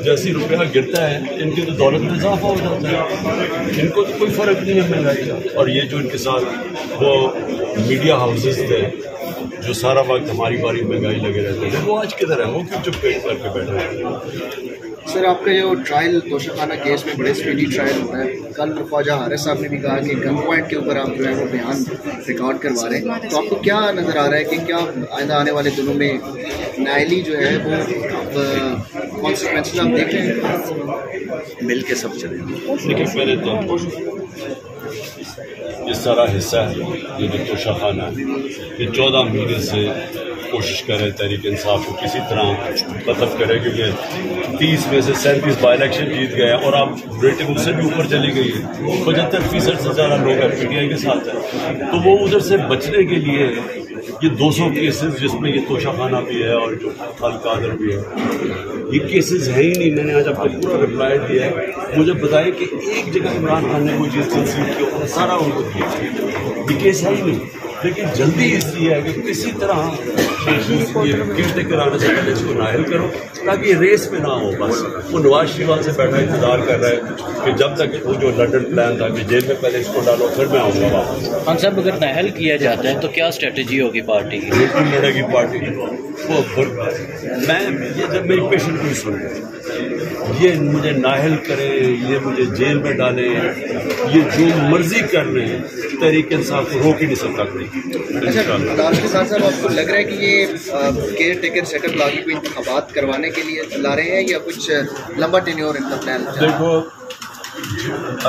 جیسی روپیہ گرتا ہے ان کی تو دولت میں اضافہ ہو جاتا ہے، ان کو تو کوئی فرق نہیں ہے مہنگائی کا۔ اور یہ جو ان کے ساتھ وہ میڈیا ہاؤسز تھے جو سارا وقت ہماری باری مہنگائی لگے رہتے ہیں، وہ آج کدھر ہے؟ وہ کیوں چپ کر کے بیٹھے ہیں؟ سر آپ کا جو ٹرائل توشہ خانہ کیس میں بڑے اسپیڈی ٹرائل ہوتا ہے، کل خواجہ حارث صاحب نے بھی کہا کہ گن پوائنٹ کے اوپر آپ جو ہے وہ بیان ریکارڈ کروا رہے ہیں، تو آپ کو کیا نظر آ رہا ہے کہ کیا آئندہ آنے والے دنوں میں نائلی جو ہے وہ کانسیکوینسز آپ دیکھ رہے ہیں؟ مل کے سب چلیں گے۔ لیکن پہلے تو یہ سارا حصہ ہے، یہ جو توشہ خانہ ہے، یہ 14 مہینے سے کوشش کرے تحریک انصاف کو کسی طرح ختم کرے، کیونکہ 30 میں سے 37 بائی الیکشن جیت گئے اور آپ ریٹنگ اس سے بھی اوپر چلی گئی ہے، 75% سے زیادہ لوگ پی ٹی آئی کے ساتھ ہیں۔ تو وہ ادھر سے بچنے کے لیے یہ 200 کیسز جس میں یہ توشہ خانہ بھی ہے اور جو القادر بھی ہے، یہ کیسز ہے ہی نہیں۔ میں نے آج آپ کو پورا رپلائی دیا ہے، مجھے بتائیں کہ ایک جگہ عمران خان نے کوئی چیز کنسیڈ کی اور سارا ان کو دیا، یہ کیس ہے ہی نہیں۔ لیکن جلدی اس لیے ہے کہ کسی طرح یہ کیئر ٹیکر آنے سے پہلے اس کو نااہل کرو تاکہ یہ ریس میں نہ ہو۔ بس وہ نواز شریف وہاں سے بیٹھا انتظار کر رہا ہے کہ جب تک وہ جو لنڈن پلان تھا کہ جیل میں پہلے اس کو ڈالو پھر میں آؤں گا واپس۔ خان صاحب اگر نااہل کیا جاتا ہے تو کیا اسٹریٹجی ہوگی پارٹی کی؟ بالکل لڑے گی پارٹی وہ میں یہ جب میری پیشنٹ کو سن یہ مجھے نااہل کرے، یہ مجھے جیل میں ڈالے، یہ جو مرضی کر رہے ہیں، تحریک انصاف کو روک ہی نہیں سکتا کوئی۔ کے ساتھ صاحب آپ کو لگ رہا ہے کہ یہ کیئر ٹیکر سیٹ اپ لاگو کو انتخابات کروانے کے لیے لا رہے ہیں یا کچھ لمبا ٹینیور ان کا پلان؟ دیکھو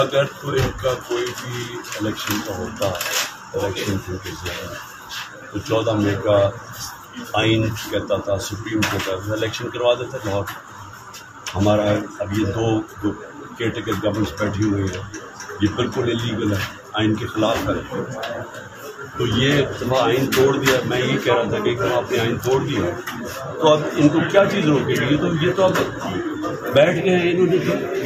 اگر تو ان کا کوئی بھی الیکشن کا ہوتا الیکشن تو 14 مئی کا آئین کہتا تھا، سپریم کہتا تھا الیکشن کروا دیتے لاہور۔ ہمارا اب یہ دو کیئر ٹیکر گورنمنٹس بیٹھی ہوئی ہیں، یہ بالکل انلیگل ہے، آئین کے خلاف ہے۔ تو یہ دفعہ آئین توڑ دیا، میں یہ کہہ رہا تھا کہ ایک دفعہ آپ نے آئین توڑ دیا تو اب ان کو کیا چیز روکے گی؟ یہ تو اب بیٹھ گئے ہیں، انہوں نے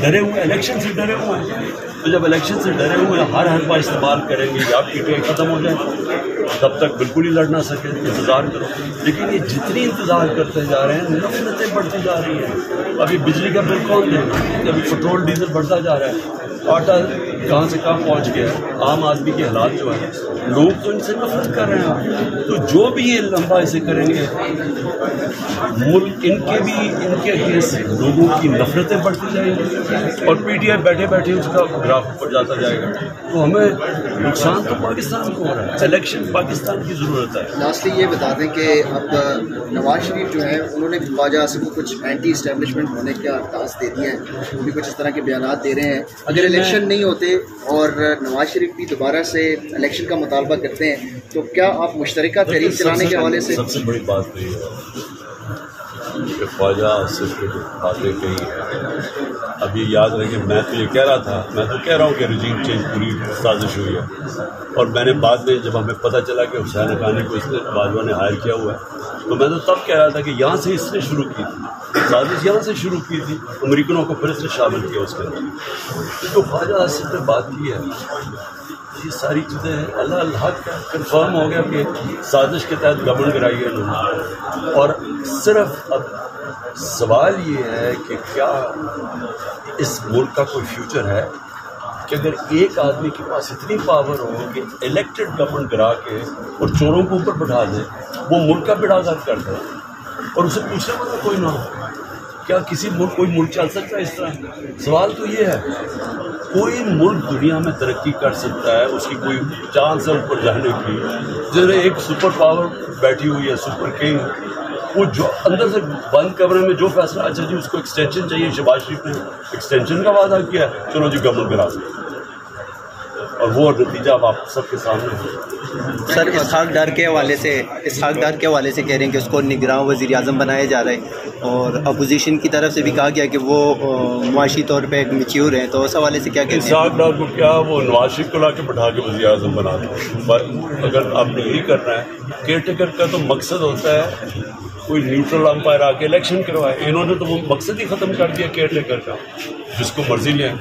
ڈرے ہوئے الیکشن سے ڈرے ہوئے ہیں۔ تو جب الیکشن سے ڈرے ہوئے ہر حربہ استعمال کریں گے یا پی ٹی آئی ختم ہو جائے تب تک بالکل ہی لڑ نہ سکے، انتظار کرو۔ لیکن یہ جتنی انتظار کرتے جا رہے ہیں نفرتیں بڑھتی جا رہی ہیں۔ ابھی بجلی کا بل کون دے گا؟ ابھی پیٹرول ڈیزل بڑھتا جا رہا ہے، آٹا کہاں سے کہاں پہنچ گیا ہے، عام آدمی کے حالات جو ہیں، لوگ تو ان سے نفرت کر رہے ہیں۔ تو جو بھی یہ لمبا اسے کریں گے ملک ان کے اگینسٹ لوگوں کی نفرتیں بڑھتی جائیں گی اور پی ٹی آئی بیٹھے بیٹھے اس کا گراف اوپر جاتا جائے گا۔ تو ہمیں نقصان تو پاکستان کو ہو رہا ہے، الیکشن پاکستان کی ضرورت ہے۔ لاسٹلی یہ بتا دیں کہ اب نواز شریف جو ہیں انہوں نے خواجہ آصف کو کچھ اینٹی اسٹیبلشمنٹ ہونے کا ٹاسک دے دیا ہے، وہ بھی کچھ اس طرح کے بیانات دے رہے ہیں۔ اگر الیکشن نہیں ہوتے اور نواز شریف بھی دوبارہ سے الیکشن کا مطالبہ کرتے ہیں تو کیا آپ مشترکہ تحریک چلانے کے حوالے سے؟ سب سے بڑی بات یہ ہے کہ خواجہ آصف کی جو باتیں کہی ہیں، اب یہ یاد رکھیں میں تو یہ کہہ رہا تھا، میں تو کہہ رہا ہوں کہ رجیم چینج پوری سازش ہوئی ہے، اور میں نے بعد میں جب ہمیں پتہ چلا کہ حسین حقانی کو اس نے باجوہ نے ہائر کیا ہوا ہے تو میں تو تب کہہ رہا تھا کہ یہاں سے اس نے شروع کی تھی سازش، یہاں سے شروع کی تھی، امریکنوں کو پھر اس نے شامل کیا اس کے اندر۔ تو خواجہ آصف نے بات کی ہے، یہ ساری چیزیں اللہ حق کنفرم ہو گیا کہ سازش کے تحت گورنمنٹ کرائی ہے انہوں نے۔ اور صرف اب سوال یہ ہے کہ کیا اس ملک کا کوئی فیوچر ہے کہ اگر ایک آدمی کے پاس اتنی پاور ہو کہ الیکٹڈ گورنمنٹ گرا کے اور چوروں کو اوپر بٹھا دے، وہ ملک کا بیڑا غرق کر دے اور اسے پوچھنے والا کوئی نہ ہو؟ کیا کسی ملک کوئی ملک چل سکتا ہے اس طرح؟ سوال تو یہ ہے، کوئی ملک دنیا میں ترقی کر سکتا ہے اس کی کوئی چانس ہے اوپر جانے کی؟ جیسے ایک سپر پاور بیٹھی ہوئی ہے، سپر کنگ، وہ جو اندر سے بند کمرے میں جو فیصلہ، اچھا جی اس کو ایکسٹینشن چاہیے، شہباز شریف نے ایکسٹینشن کا وعدہ کیا ہے، چلو جی گورنمنٹ کرا دیں، اور وہ نتیجہ اب آپ سب کے سامنے ہے۔ سر اسحاق ڈار کے حوالے سے کہہ رہے ہیں کہ اس کو نگراں وزیر اعظم بنایا جا رہا ہے، اور اپوزیشن کی طرف سے بھی کہا گیا کہ وہ معاشی طور پہ ایک میچیور ہیں، تو اس حوالے سے کیا کہتے ہیں؟ اسحاق ڈار کو کیا وہ نواز شریف کو لا کے بٹھا کے وزیر اعظم بنا دیں؟ اگر آپ نے یہی کرنا ہے، کیئر ٹیکر کا تو مقصد ہوتا ہے کوئی نیوٹرل امپائر آ کے الیکشن کروائے، انہوں نے تو وہ مقصد ہی ختم کر دیا کیئر ٹیکر کا، جس کو مرضی لیں۔